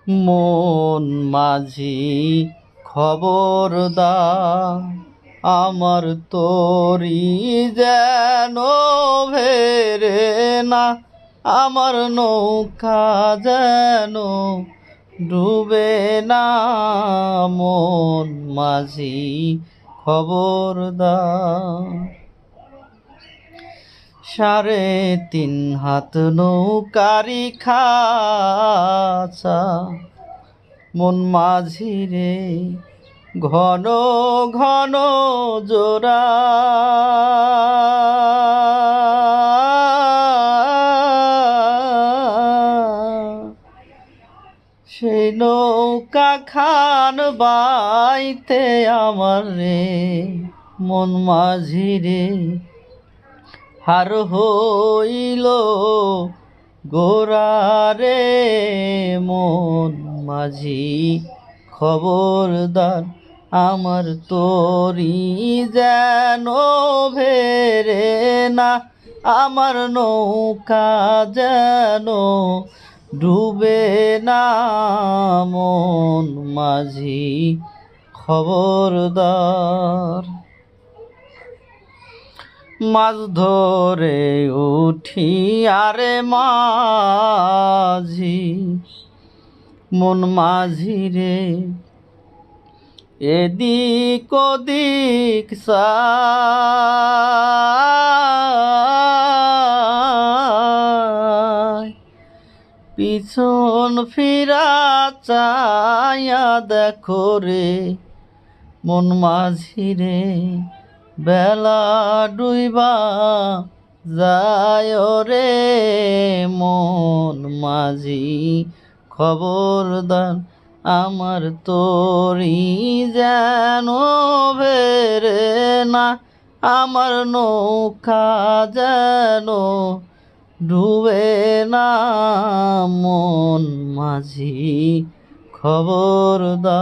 মন মাঝি খবরদার, আমার তরি যেন ভেরে না, আমার নৌকা যেন ডুবে না। মন মাঝি খবরদার। 3.5 হাত নৌকারি খাঁচা, মন মাঝি রে ঘন ঘন জোড়া। সেই নৌকা খান বাইতে আমার রে, মন মাঝি রে হার হইল গোরা রে। মন মাঝি খবরদার, আমার তরি যেন ভেরে না, আমার নৌকা যেন ডুবে না। মন মাঝি খবরদার। মাছ ধরে উঠি আরে মাঝি, মন মাঝি রে এদিক ওদিক চাই, পিছন ফিরা চাইয়া দেখো রে, মন মাঝি রে বেলা ডুইবা যায় রে। মন মাঝি খবরদার, আমার তরি যেন ভেরে না, আমার নৌকা যেন ডুবে না। মন মাঝি খবরদার।